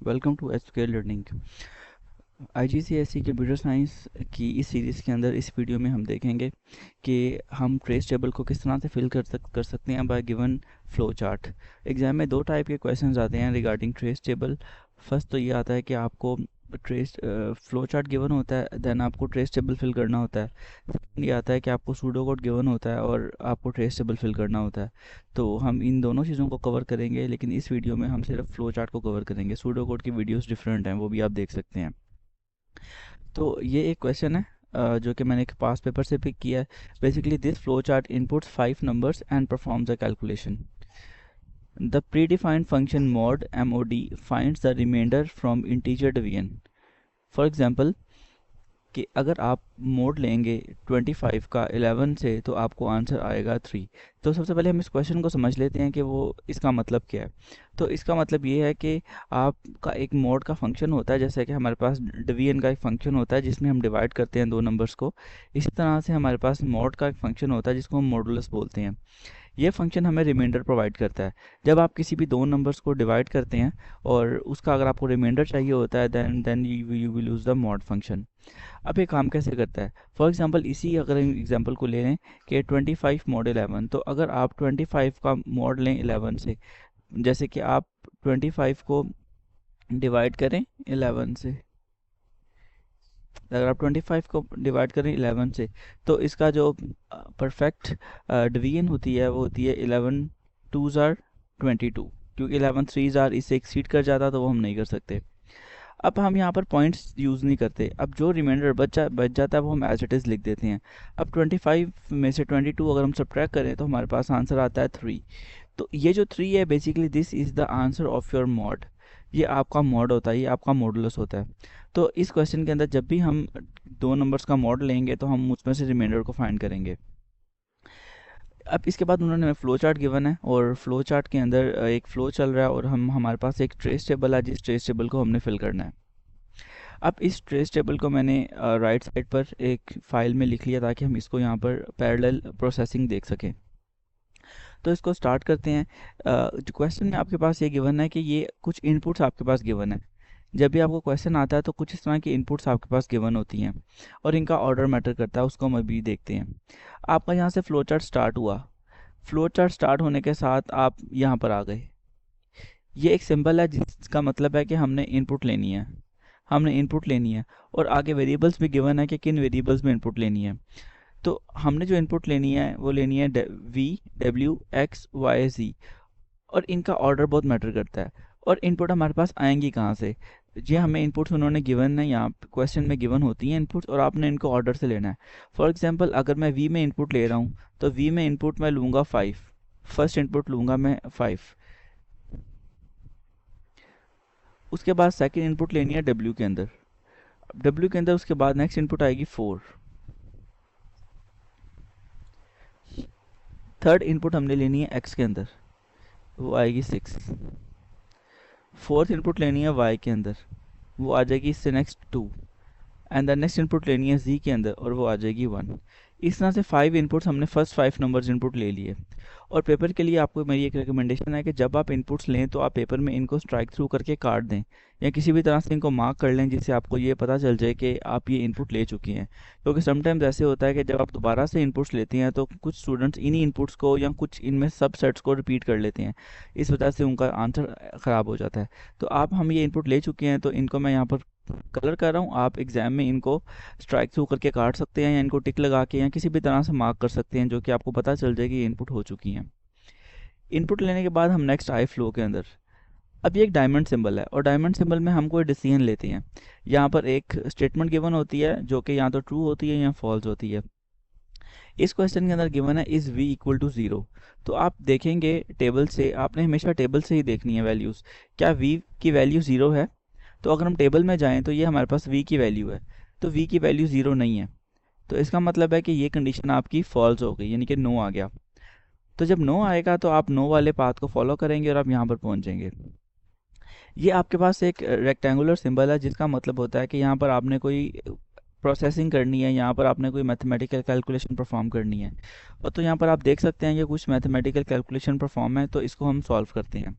Welcome to HK learning. IGCSE computer science की इस series के अंदर इस वीडियो में हम देखेंगे कि हम ट्रेस टेबल को किस तरह से फिल कर सकते हैं bye given flow chart. Exam में दो टाइप के क्वेश्चंस आते हैं रिगार्डिंग ट्रेस टेबल। फर्स्ट तो ये आता है कि आपको ट्रेस फ्लो चार्ट गिवन होता है, देन आपको ट्रेस टेबल फिल करना होता है। सेकंड ये आता है कि आपको सूडो कोड गिवन होता है और आपको ट्रेस टेबल फिल करना होता है। तो हम इन दोनों चीज़ों को कवर करेंगे, लेकिन इस वीडियो में हम सिर्फ फ्लो चार्ट को कवर करेंगे। सूडो कोड की वीडियोस डिफरेंट हैं, वो भी आप देख सकते हैं। तो ये एक क्वेश्चन है जो कि मैंने एक पास पेपर से पिक किया है। Basically this flow chart inputs 5 numbers and performs a calculation. The predefined function mod finds the remainder from integer division. For example कि अगर आप मोड लेंगे 25 का 11 से तो आपको आंसर आएगा 3। तो सबसे पहले हम इस क्वेश्चन को समझ लेते हैं कि वो इसका मतलब क्या है। तो इसका मतलब ये है कि आपका एक मोड का फंक्शन होता है, जैसे कि हमारे पास डिवीजन का एक फंक्शन होता है जिसमें हम डिवाइड करते हैं दो नंबर्स को। इसी तरह से हमारे पास मोड का एक फंक्शन होता है जिसको हम मॉडुलस बोलते हैं। ये फंक्शन हमें रिमाइंडर प्रोवाइड करता है। जब आप किसी भी दो नंबर्स को डिवाइड करते हैं और उसका अगर आपको रिमाइंडर चाहिए होता है then you will use the mod function. अब ये काम कैसे करता है? फॉर एग्जांपल इसी अगर एग्जांपल को ले लें कि 25 मॉड 11, तो अगर आप 25 का मॉड लें 11 से, जैसे कि आप 25 को डिवाइड करें 11 से, अगर आप 25 को डिवाइड करें 11 से तो इसका जो परफेक्ट डिवीजन होती है वो होती है 11 2s are 22, क्योंकि 11 3s are इससे एक्सीड कर जाता तो वो हम नहीं कर सकते। अब हम यहाँ पर पॉइंट्स यूज़ नहीं करते। अब जो रिमाइंडर बच जाता है वो हम एज इट इज़ लिख देते हैं। अब 25 में से 22 अगर हम सब्ट्रैक्ट करें तो हमारे पास आंसर आता है 3। तो ये जो 3 है basically this is the answer of your mod. ये आपका मॉड होता है, ये आपका मॉडुलस होता है। तो इस क्वेश्चन के अंदर जब भी हम दो नंबर्स का मॉड लेंगे तो हम उसमें से रिमाइंडर को फाइंड करेंगे। अब इसके बाद उन्होंने हमें फ्लो चार्ट गिवन है और फ्लो चार्ट के अंदर एक फ्लो चल रहा है और हमारे पास एक ट्रेस टेबल है जिस ट्रेस टेबल को हमने फिल करना है। अब इस ट्रेस टेबल को मैंने राइट साइड पर एक फ़ाइल में लिख लिया ताकि हम इसको यहाँ पर पैरेलल प्रोसेसिंग देख सकें। तो इसको स्टार्ट करते हैं। जो क्वेश्चन में आपके पास ये गिवन है कि ये कुछ इनपुट्स आपके पास गिवन है। जब भी आपको क्वेश्चन आता है तो कुछ इस तरह की इनपुट्स आपके पास गिवन होती हैं और इनका ऑर्डर मैटर करता है, उसको हम अभी देखते हैं। आपका यहाँ से फ्लो चार्ट स्टार्ट हुआ। फ्लो चार्ट स्टार्ट होने के साथ आप यहाँ पर आ गए। ये एक सिंबल है जिसका मतलब है कि हमने इनपुट लेनी है, हमने इनपुट लेनी है और आगे वेरिएबल्स भी गिवन है कि किन वेरिएबल्स में इनपुट लेनी है। तो हमने जो इनपुट लेनी है वो लेनी है वी डब्ल्यू एक्स वाई जी, और इनका ऑर्डर बहुत मैटर करता है। और इनपुट हमारे पास आएंगी कहाँ से? जी हमें इनपुट्स उन्होंने गिवन है, यहाँ क्वेश्चन में गिवन होती हैं इनपुट्स और आपने इनको ऑर्डर से लेना है। फॉर एग्जांपल अगर मैं वी में इनपुट ले रहा हूँ तो वी में इनपुट मैं लूँगा 5। फर्स्ट इनपुट लूँगा मैं 5। उसके बाद सेकंड इनपुट लेनी है डब्ल्यू के अंदर। डब्ल्यू के अंदर उसके बाद नेक्स्ट इनपुट आएगी 4। थर्ड इनपुट हमने लेनी है एक्स के अंदर, वो आएगी 6। फोर्थ इनपुट लेनी है वाई के अंदर, वो आ जाएगी इससे next 2। And the next input लेनी है जी के अंदर और वो आ जाएगी 1। इस तरह से 5 इनपुट्स हमने फर्स्ट 5 नंबर्स इनपुट ले लिए। और पेपर के लिए आपको मेरी एक रिकमेंडेशन है कि जब आप इनपुट्स लें तो आप पेपर में इनको स्ट्राइक थ्रू करके काट दें या किसी भी तरह से इनको मार्क कर लें जिससे आपको ये पता चल जाए कि आप ये इनपुट ले चुके हैं। क्योंकि समटाइम्स ऐसे होता है कि जब आप दोबारा से इनपुट्स लेते हैं तो कुछ स्टूडेंट्स इन्हीं इनपुट्स को या कुछ इनमें सब सेट्स को रिपीट कर लेते हैं, इस वजह से उनका आंसर ख़राब हो जाता है। तो आप हम ये इनपुट ले चुके हैं तो इनको मैं यहाँ पर कलर कर रहा हूँ। आप एग्जाम में इनको स्ट्राइक थ्रू करके काट सकते हैं या इनको टिक लगा के या किसी भी तरह से मार्क कर सकते हैं जो कि आपको पता चल जाए कि ये इनपुट हो चुकी हैं। इनपुट लेने के बाद हम नेक्स्ट आए फ्लो के अंदर। अब ये एक डायमंड सिंबल है और डायमंड सिंबल में हम कोई डिसीजन लेते हैं। यहाँ पर एक स्टेटमेंट गिवन होती है जो कि या तो ट्रू होती है या फॉल्स होती है। इस क्वेश्चन के अंदर गिवन है इज़ v इक्वल टू 0। तो आप देखेंगे टेबल से, आपने हमेशा टेबल से ही देखनी है वैल्यूज़। क्या v की वैल्यू 0 है? तो अगर हम टेबल में जाएं तो ये हमारे पास v की वैल्यू है, तो v की वैल्यू 0 नहीं है। तो इसका मतलब है कि ये कंडीशन आपकी फॉल्स हो गई, यानी कि नो आ गया। तो जब नो आएगा तो आप नो वाले पाथ को फॉलो करेंगे और आप यहाँ पर पहुँचेंगे। ये आपके पास एक रेक्टेंगुलर सिंबल है जिसका मतलब होता है कि यहाँ पर आपने कोई प्रोसेसिंग करनी है, यहाँ पर आपने कोई मैथमेटिकल कैलकुलेशन परफॉर्म करनी है। और तो यहाँ पर आप देख सकते हैं कि कुछ मैथमेटिकल कैलकुलेशन परफॉर्म है, तो इसको हम सॉल्व करते हैं।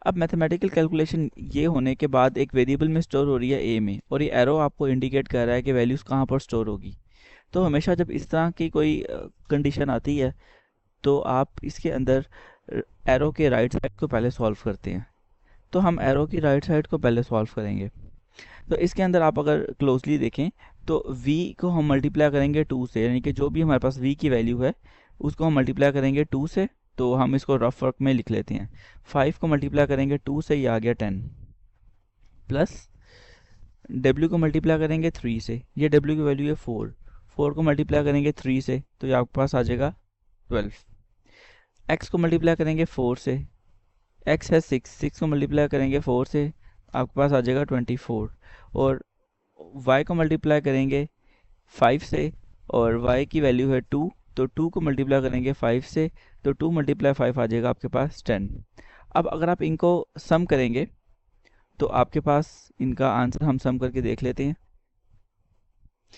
अब मैथमेटिकल कैलकुलेशन ये होने के बाद एक वेरिएबल में स्टोर हो रही है ए में, और ये एरो आपको इंडिकेट कर रहा है कि वैल्यूज़ कहाँ पर स्टोर होगी। तो हमेशा जब इस तरह की कोई कंडीशन आती है तो आप इसके अंदर एरो के राइट साइड को पहले सॉल्व करते हैं। तो हम एरो की राइट साइड को पहले सॉल्व करेंगे। तो इसके अंदर आप अगर क्लोजली देखें तो v को हम मल्टीप्लाई करेंगे 2 से, यानी कि जो भी हमारे पास v की वैल्यू है उसको हम मल्टीप्लाई करेंगे 2 से। तो हम इसको रफ वर्क में लिख लेते हैं। 5 को मल्टीप्लाई करेंगे 2 से, ये आ गया 10, प्लस w को मल्टीप्लाई करेंगे 3 से, ये w की वैल्यू है 4। 4 को मल्टीप्लाई करेंगे 3 से तो ये आपके पास आ जाएगा 12। x को मल्टीप्लाई करेंगे 4 से, x है 6, 6 को मल्टीप्लाई करेंगे 4 से, आपके पास आ जाएगा 24। और y को मल्टीप्लाई करेंगे 5 से, और y की वैल्यू है 2, तो 2 को मल्टीप्लाई करेंगे 5 से, तो 2 मल्टीप्लाई 5 आ जाएगा आपके पास 10। अब अगर आप इनको सम करेंगे तो आपके पास इनका आंसर हम सम करके देख लेते हैं।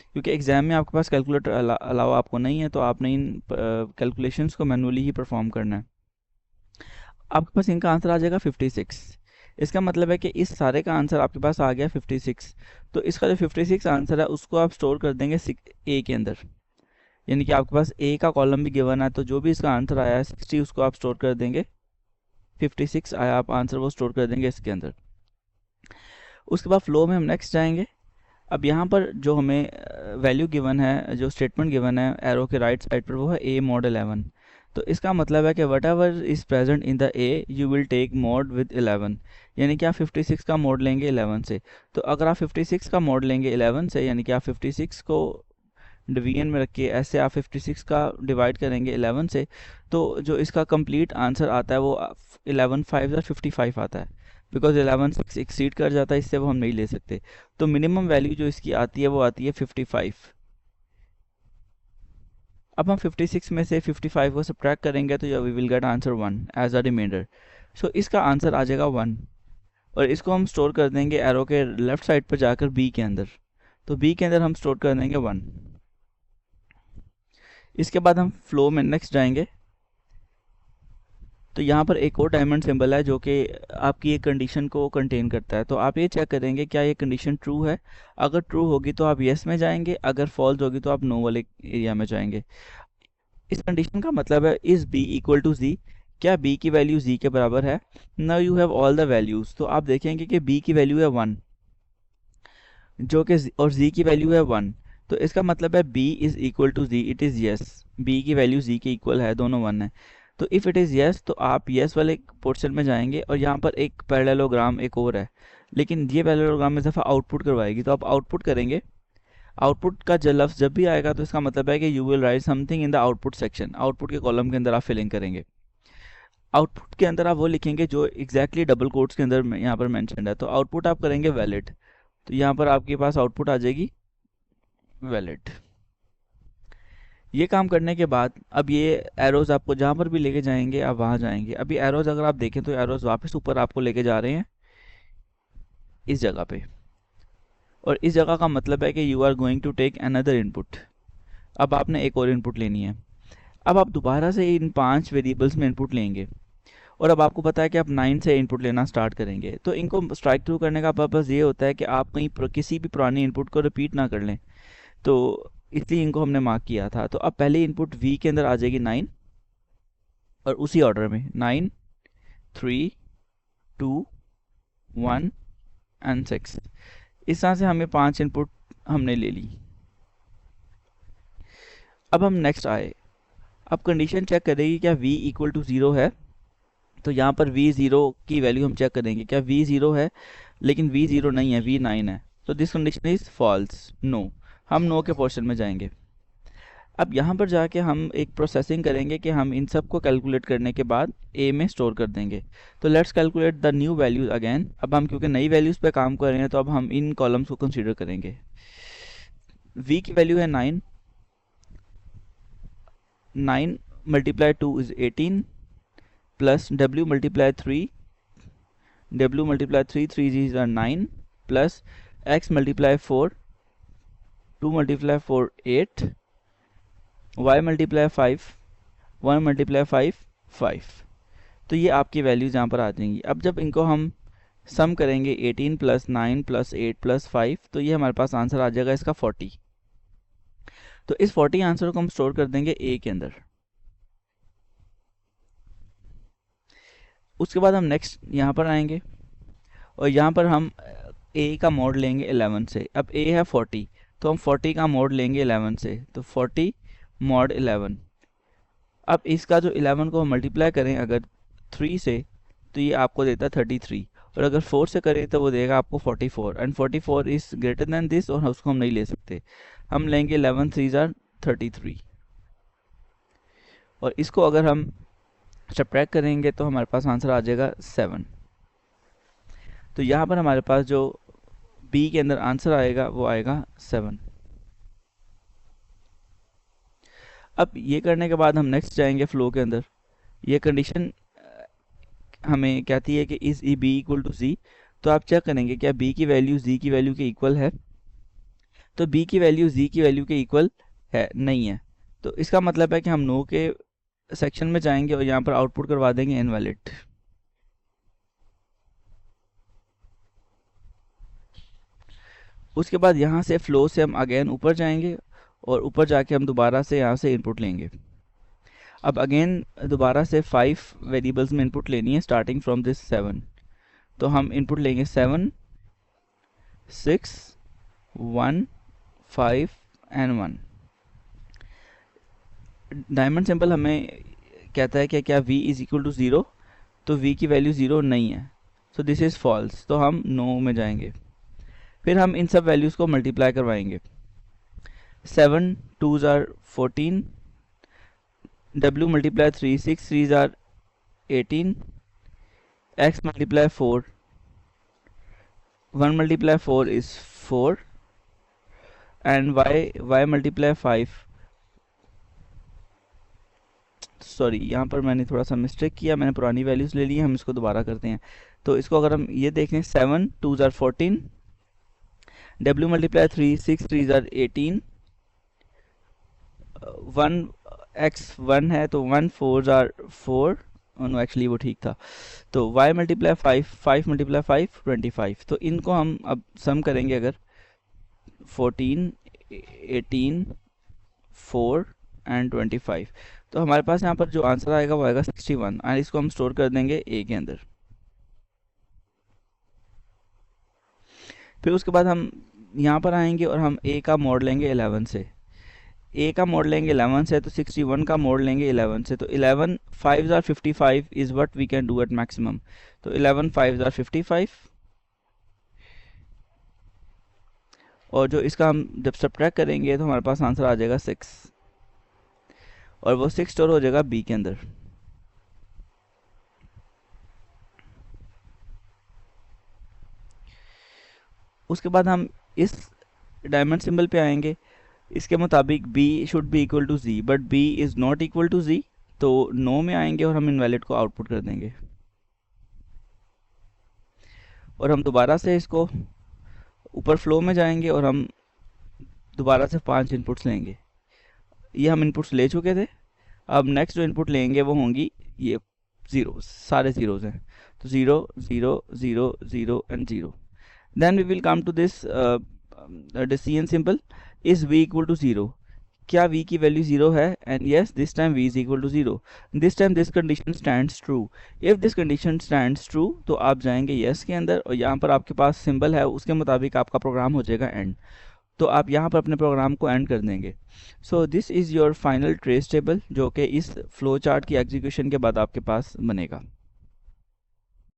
क्योंकि एग्ज़ाम में आपके पास कैलकुलेटर अलावा आपको नहीं है, तो आपने इन कैलकुलेशंस को मैनुअली ही परफॉर्म करना है। आपके पास इनका आंसर आ जाएगा 56। इसका मतलब है कि इस सारे का आंसर आपके पास आ गया 56। तो इसका जो 56 आंसर है उसको आप स्टोर कर देंगे ए के अंदर, यानी कि आपके पास ए का कॉलम भी गिवन है, तो जो भी इसका आंसर आया है 60 उसको आप स्टोर कर देंगे। 56 आया आप आंसर वो स्टोर कर देंगे इसके अंदर। उसके बाद फ्लो में हम नेक्स्ट जाएंगे। अब यहाँ पर जो हमें वैल्यू गिवन है, जो स्टेटमेंट गिवन है एरो के राइट साइड पर, वो है a mod 11। तो इसका मतलब है कि whatever is present in the a you will take mod with 11, यानी कि आप 56 का मोड लेंगे 11 से। तो अगर आप 56 का मोड लेंगे 11 से, यानी कि आप 56 को डिवीजन में रख के ऐसे आप 56 का डिवाइड करेंगे 11 से, तो जो इसका कंप्लीट आंसर आता है वो 11 5 या 55 आता है। बिकॉज 11 6 एक्सीड कर जाता है, इससे वो हम नहीं ले सकते। तो मिनिमम वैल्यू जो इसकी आती है वो आती है 55। अब हम 56 में से 55 को सब्ट्रैक्ट करेंगे तो we will get answer 1 as a remainder. So इसका आंसर आ जाएगा 1, और इसको हम स्टोर कर देंगे एरो के लेफ्ट साइड पर जाकर b के अंदर। तो b के अंदर हम स्टोर कर देंगे 1। इसके बाद हम फ्लो में नेक्स्ट जाएंगे। तो यहाँ पर एक और डायमंड सिंबल है जो कि आपकी एक कंडीशन को कंटेन करता है। तो आप ये चेक करेंगे क्या ये कंडीशन ट्रू है। अगर ट्रू होगी तो आप येस में जाएंगे, अगर फॉल्स होगी तो आप नो वाले एरिया में जाएंगे। इस कंडीशन का मतलब है is b equal to z, क्या b की वैल्यू z के बराबर है। Now you have all the values, तो आप देखेंगे कि b की वैल्यू है 1 जो कि और z की वैल्यू है 1। तो इसका मतलब है b is equal to z, it is yes. b की वैल्यू z के इक्वल है, दोनों 1 है। तो इफ़ इट इज़ येस तो आप येस वाले पोर्शन में जाएंगे, और यहाँ पर एक पैरेललोग्राम एक और है, लेकिन ये पैरेललोग्राम इस दफ़ा आउटपुट करवाएगी, तो आप आउटपुट करेंगे। आउटपुट का जो लफ्ज़ जब भी आएगा तो इसका मतलब है कि you will write something in the output section. Output के कॉलम के अंदर आप फिलिंग करेंगे। आउटपुट के अंदर आप वो लिखेंगे जो एग्जैक्टली डबल कोट्स के अंदर यहाँ पर मैंशनड है। तो आउटपुट आप करेंगे वैलिड, तो यहाँ पर आपके पास आउटपुट आ जाएगी वैलिड। ये काम करने के बाद अब ये एरोज़ आपको जहाँ पर भी लेके जाएंगे आप वहाँ जाएंगे। अभी एरोज़ अगर आप देखें तो एरोज़ वापस ऊपर आपको लेके जा रहे हैं इस जगह पे, और इस जगह का मतलब है कि you are going to take another input. अब आपने एक और इनपुट लेनी है। अब आप दोबारा से इन 5 वेरिएबल्स में इनपुट लेंगे, और अब आपको पता है कि आप 9 से इनपुट लेना स्टार्ट करेंगे। तो इनको स्ट्राइक थ्रू करने का पर्पज़ ये होता है कि आप कहीं किसी भी पुरानी इनपुट को रिपीट ना कर लें, तो इसलिए इनको हमने मार्क किया था। तो अब पहली इनपुट v के अंदर आ जाएगी 9, और उसी ऑर्डर में 9 3 2 1 एंड 6। इस तरह से हमें 5 इनपुट हमने ले ली। अब हम नेक्स्ट आए। अब कंडीशन चेक करेगी क्या v इक्वल टू 0 है। तो यहाँ पर v 0 की वैल्यू हम चेक करेंगे, क्या v 0 है, लेकिन v 0 नहीं है, v 9 है। तो this condition is false, no. हम नो के पोर्शन में जाएंगे। अब यहाँ पर जाके हम एक प्रोसेसिंग करेंगे कि हम इन सब को कैलकुलेट करने के बाद a में स्टोर कर देंगे। तो let's calculate the new values again. अब हम क्योंकि नई वैल्यूज़ पे काम कर रहे हैं तो अब हम इन कॉलम्स को कंसीडर करेंगे। v की वैल्यू है 9, 9 multiply 2 is 18, plus w multiply 3, w multiply 3 3 is 9, plus x multiply 4, 2 multiply 4 8, y multiply 5, 1 multiply 5 5। तो ये आपकी वैल्यूज़ यहाँ पर आ जाएंगी। अब जब इनको हम सम करेंगे 18 + 9 + 8 + 5, तो ये हमारे पास आंसर आ जाएगा इसका 40। तो इस 40 आंसर को हम स्टोर कर देंगे ए के अंदर। उसके बाद हम नेक्स्ट यहाँ पर आएंगे और यहाँ पर हम ए का मोड लेंगे 11 से। अब ए है 40, तो हम 40 का मोड लेंगे 11 से, तो 40 mod 11। अब इसका जो 11 को हम मल्टीप्लाई करें अगर 3 से, तो ये आपको देता है 33, और अगर 4 से करें तो वो देगा आपको 44, and 44 is greater than this, और उसको हम नहीं ले सकते। हम लेंगे 11 3 ज़ार 33, और इसको अगर हम सब्ट्रैक्ट करेंगे तो हमारे पास आंसर आ जाएगा 7। तो यहाँ पर हमारे पास जो बी के अंदर आंसर आएगा वो आएगा 7। अब ये करने के बाद हम नेक्स्ट जाएंगे फ्लो के अंदर। ये कंडीशन हमें कहती है कि is E B equal to G, तो आप चेक करेंगे क्या बी की वैल्यू जी की वैल्यू के इक्वल है। तो बी की वैल्यू जी की वैल्यू के इक्वल है नहीं है, तो इसका मतलब है कि हम नो के सेक्शन में जाएंगे और यहाँ पर आउटपुट करवा देंगे इनवैलिड। उसके बाद यहाँ से फ्लो से हम अगेन ऊपर जाएंगे और ऊपर जाके हम दोबारा से यहाँ से इनपुट लेंगे। अब अगेन दोबारा से 5 वेरिएबल्स में इनपुट लेनी है स्टार्टिंग फ्रॉम दिस 7। तो हम इनपुट लेंगे 7 6 1 5 एंड 1। डायमंड सिंबल हमें कहता है कि क्या v इज इक्वल टू 0, तो v की वैल्यू 0 नहीं है, सो दिस इज़ फॉल्स, तो हम नो में जाएंगे। फिर हम इन सब वैल्यूज़ को मल्टीप्लाई करवाएंगे। 7 2 ज़ार 14, w मल्टीप्लाई 3 6 3 ज़ार 18, x multiply 4, 1 multiply 4 is 4, and y multiply 5। Sorry, यहाँ पर मैंने थोड़ा सा मिस्टेक किया, मैंने पुरानी वैल्यूज़ ले ली हैं, हम इसको दोबारा करते हैं। तो इसको अगर हम ये देखें 7 2 ज़ार 14, w मल्टीप्लाई 3 6 3 ज़ार 18, 1 x 1 है तो 1 4 ज़ार 4, नो एक्चुअली वो ठीक था। तो y मल्टीप्लाई 5 5 मल्टीप्लाई 5 25। तो इनको हम अब सम करेंगे अगर 14 18 4 एंड 25, तो हमारे पास यहाँ पर जो आंसर आएगा वो आएगा 61, एंड इसको हम स्टोर कर देंगे ए के अंदर। फिर उसके बाद हम यहाँ पर आएंगे और हम ए का मोड लेंगे 11 से। ए का मोड लेंगे 11 से, तो 61 का मोड लेंगे 11 से। तो 11 5 ज़ार 55 is what we can do at maximum. तो 11 5 ज़ार 55, और जो इसका हम जब सब्ट्रैक्ट करेंगे तो हमारे पास आंसर आ जाएगा 6, और वो 6 स्टोर हो जाएगा बी के अंदर। उसके बाद हम इस डायमंड सिंबल पे आएंगे। इसके मुताबिक b should be equal to z, but b is not equal to z, तो नो में आएंगे और हम इनवैलिड को आउटपुट कर देंगे। और हम दोबारा से इसको ऊपर फ्लो में जाएंगे और हम दोबारा से 5 इनपुट्स लेंगे। ये हम इनपुट्स ले चुके थे। अब नेक्स्ट जो इनपुट लेंगे वो होंगी ये ज़ीरो, सारे ज़ीरोज़ हैं, तो 0 0 0 0 and 0। Then we will come to this decision simple, is v equal to 0। क्या v की वैल्यू 0 है? And yes, this time v is equal to 0। This time this condition stands true. If this condition stands true तो आप जाएंगे yes के अंदर, और यहाँ पर आपके पास सिंबल है, उसके मुताबिक आपका प्रोग्राम हो जाएगा एंड। तो आप यहाँ पर अपने प्रोग्राम को एंड कर देंगे। So this is your final trace table, जो कि इस फ्लो चार्ट की एग्जीक्यूशन के बाद आपके पास बनेगा।